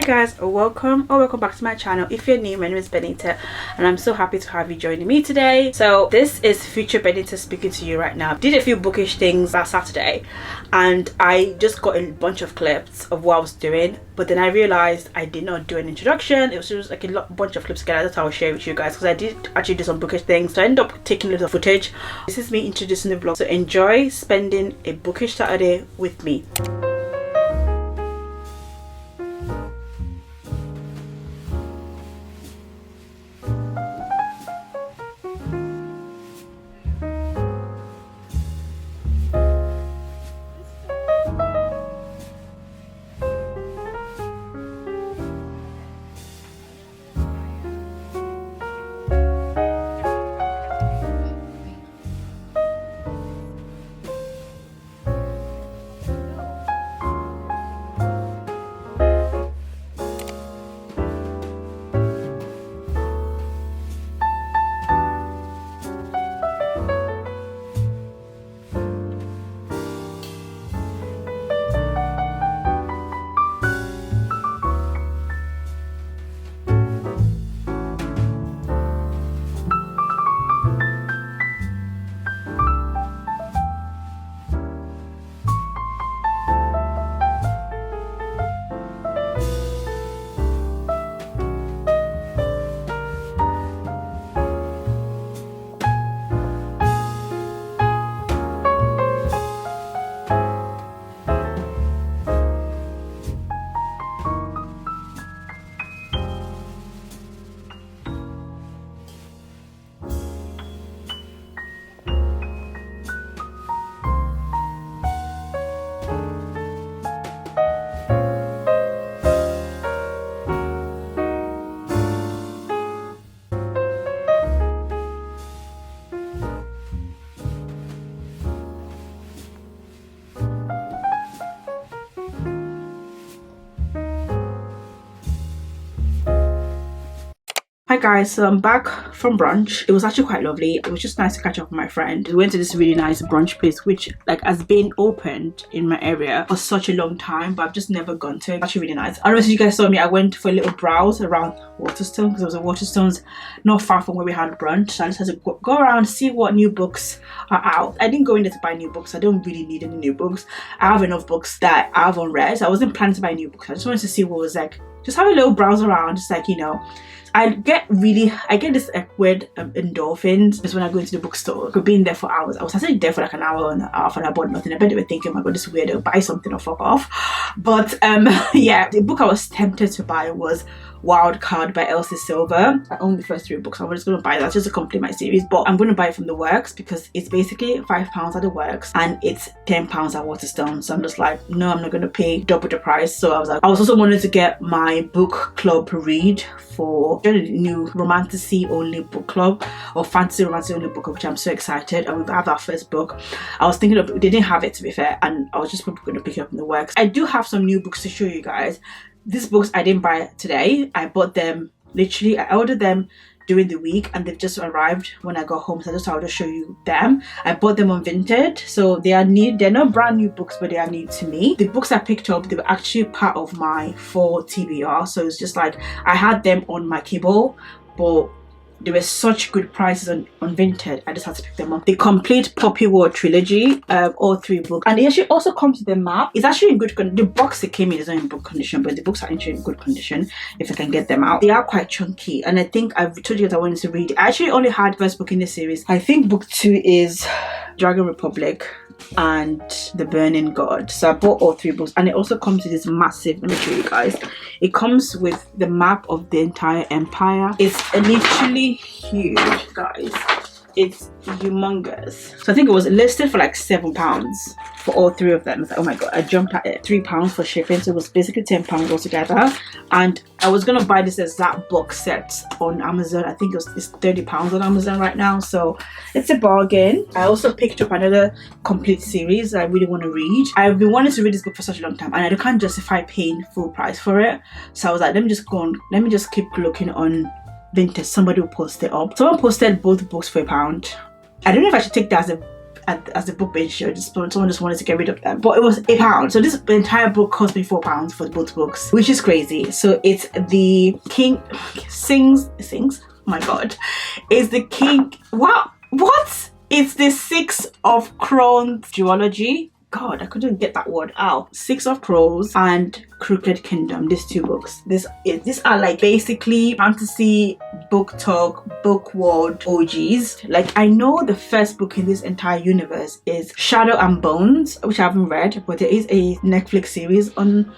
guys, welcome back to my channel. If you're new, my name is Benita and I'm so happy to have you joining me today. So this is future Benita speaking to you right now. Did a few bookish things last Saturday and I just got a bunch of clips of what I was doing, but then I realized I did not do an introduction. It was just like a bunch of clips together. That's how I'll share with you guys, because I did actually do some bookish things, so I ended up taking a little footage. This is me introducing the vlog, so enjoy spending a bookish Saturday with me. Hi guys, so I'm back from brunch. It was actually quite lovely. It was just nice to catch up with my friend. We went to this really nice brunch place which like has been opened in my area for such a long time, but I've just never gone to it. It's actually really nice. I don't know if you guys saw me, I went for a little browse around Waterstone, because there was a Waterstones not far from where we had brunch, so I just had to go around, see what new books are out. I didn't go in there to buy new books. I don't really need any new books. I have enough books that I have unread, so I wasn't planning to buy new books. I just wanted to see what was like, just have a little browse around, just like, you know. I get this weird endorphins just when I go into the bookstore. I could be in there for hours. I was actually there for like an hour and a half and I bought nothing. I bet they were thinking, oh my god, this weirdo, buy something or fuck off. But yeah, the book I was tempted to buy was Wild Card by Elsie Silver. I own the first 3 books. I'm just going to buy that just to complete my series, but I'm going to buy it from the Works because it's basically £5 at the Works and it's £10 at Waterstone. So I'm just like, no, I'm not going to pay double the price. So I was like, I was also wanting to get my book club read for the new romantasy only book club, or fantasy romantasy only book club, which I'm so excited. And we have our first book. I was thinking of, they didn't have it to be fair, and I was just probably going to pick it up in the Works. I do have some new books to show you guys. These books I didn't buy today. I bought them literally, I ordered them during the week and they've just arrived when I got home, so I just thought I'll show you them. I bought them on Vinted, so they are neat. They're not brand new books, but they are neat to me. The books I picked up, they were actually part of my fall TBR, so it's just like I had them on my cable, but they were such good prices on Vinted. I just had to pick them up. The complete Poppy War trilogy, all 3 books, and they actually also come to the map. It's actually in good condition. The box it came in is not in good condition, but the books are actually in good condition if I can get them out. They are quite chunky, and I think I've told you that I wanted to read. I actually only had first book in the series. I think book 2 is Dragon Republic and The Burning God. So I bought all 3 books, and it also comes with this massive, let me show you guys, it comes with the map of the entire empire. It's literally huge, guys. It's humongous. So I think it was listed for like £7 for all 3 of them. It's like, oh my god, I jumped at it. £3 for shipping, so it was basically £10 altogether. And I was gonna buy this exact box set on Amazon. I think it's £30 on Amazon right now, so it's a bargain. I also picked up another complete series I really want to read. I've been wanting to read this book for such a long time, and I can't justify paying full price for it. So I was like, let me just keep looking on Vinted. Somebody will post it up. Someone posted both books for £1. I don't know if I should take that as the book being showed. Someone just wanted to get rid of them, but it was £8. So this entire book cost me £4 for both books, which is crazy. So it's the King sings. Oh my god, it's the King. What? It's the Six of Crows duology. God, I couldn't get that word out. Six of Crows and Crooked Kingdom. These two books. These are like basically fantasy book talk, book world OGs. Like, I know the first book in this entire universe is Shadow and Bones, which I haven't read, but there is a Netflix series on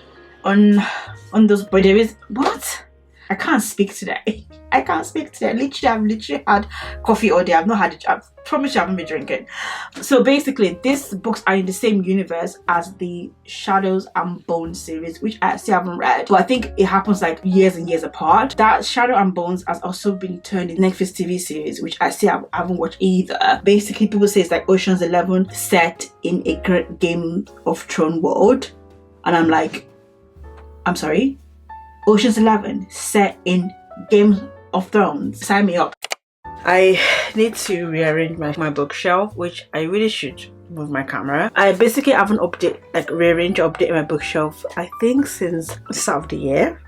those. But there is what? I can't speak today. Literally, I've literally had coffee all day. I've not had it. I promise you I haven't been drinking. So basically, these books are in the same universe as the Shadows and Bones series, which I still haven't read. But I think it happens like years and years apart. That Shadow and Bones has also been turned into Netflix TV series, which I still haven't watched either. Basically, people say it's like Ocean's 11 set in a great Game of Thrones world. And I'm like, I'm sorry? Ocean's 11 set in Game of Thrones. Sign me up. I need to rearrange my bookshelf, which I really should move my camera. I basically haven't updated my bookshelf, I think, since the start of the year.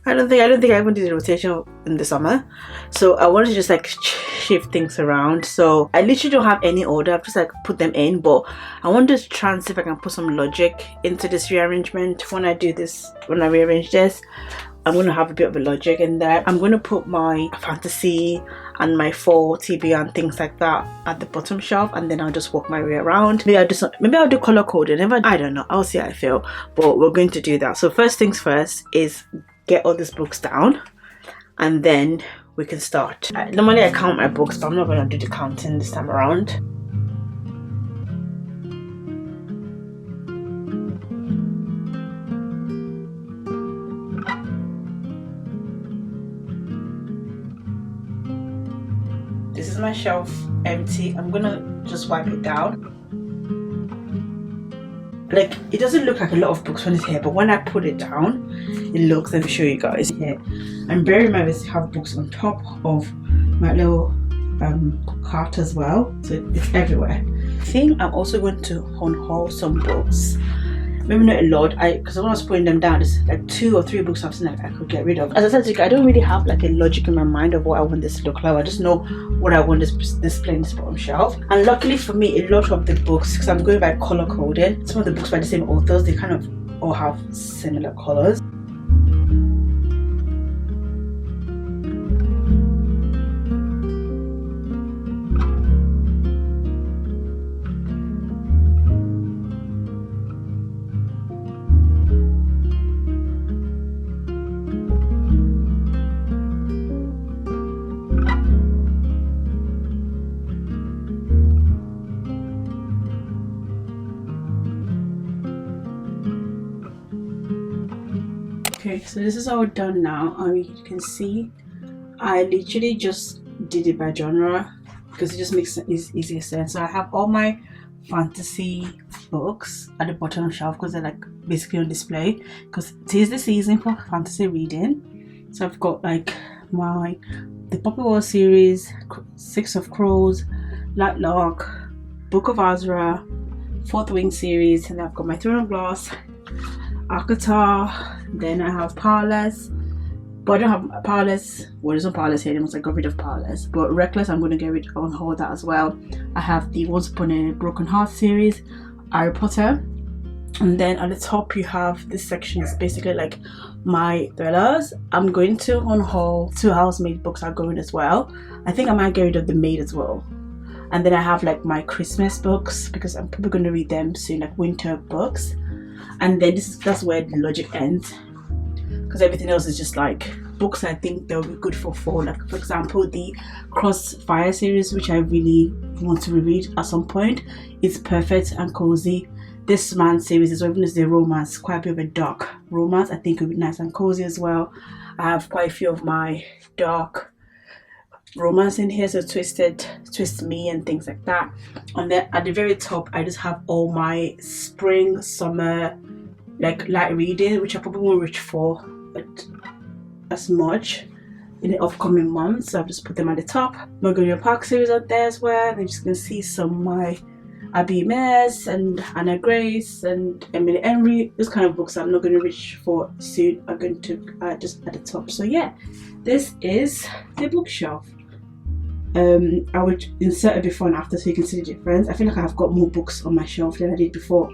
I don't think I even did a rotation in the summer. So I wanted to just like shift things around. So I literally don't have any order. I've just like put them in, but I want to try and see if I can put some logic into this rearrangement. When I rearrange this, I'm going to have a bit of a logic in there. I'm going to put my fantasy and my fall TBR and things like that at the bottom shelf, and then I'll just walk my way around. Maybe I'll do color coding. I don't know. I'll see how I feel, but we're going to do that. So first things first is get all these books down, and then we can start. Normally I count my books, but I'm not going to do the counting this time around. This is my shelf empty. I'm gonna just wipe it down. Like, it doesn't look like a lot of books when it's here, but when I put it down, it looks, let me show you guys here. And bear in mind, I have books on top of my little cart as well, so it's everywhere. I think I'm also going to unhaul some books. Maybe not a lot, because when I was putting them down, there's like 2 or 3 books I've seen like I could get rid of. As I said to you, I don't really have like a logic in my mind of what I want this to look like. I just know what I want this display in this bottom shelf. And luckily for me, a lot of the books, because I'm going by color coded, some of the books by the same authors, they kind of all have similar colors. Okay, so this is all done now. You can see I literally just did it by genre because it just makes easier sense. So I have all my fantasy books at the bottom shelf because they're like basically on display, because it is the season for fantasy reading. So I've got like the Poppy War series, Six of Crows, Lightlock, Book of Azra, Fourth Wing series, and I've got my Throne of Glass, Akatar, then I have Parlors, but I don't have Parlors. Well, there's no Parlors here, I got rid of Parlors. But Reckless, I'm going to get rid on hold that as well. I have the Once Upon a Broken Heart series, Harry Potter, and then at the top you have this section is basically like my thrillers. I'm going to unhaul 2 Housemaid books are going as well. I think I might get rid of The Maid as well. And then I have like my Christmas books because I'm probably going to read them soon, like winter books. And then that's where the logic ends, because everything else is just like books I think they'll be good for fall. Like for example, the Crossfire series, which I really want to reread at some point, is perfect and cozy. This Man series is, even as the romance, quite a bit of a dark romance, I think it would be nice and cozy as well. I have quite a few of my dark romance in here, so Twist Me and things like that. And then at the very top I just have all my spring, summer, like light reading, which I probably won't reach for as much in the upcoming months, so I've just put them at the top. Montgomery Park series out there as well, and you're just gonna see some of my Abby Mears and Anna Grace and Emily Henry. Those kind of books I'm not going to reach for soon are going to just at the top. So yeah, this is the bookshelf. I would insert a before and after so you can see the difference. I feel like I've got more books on my shelf than I did before.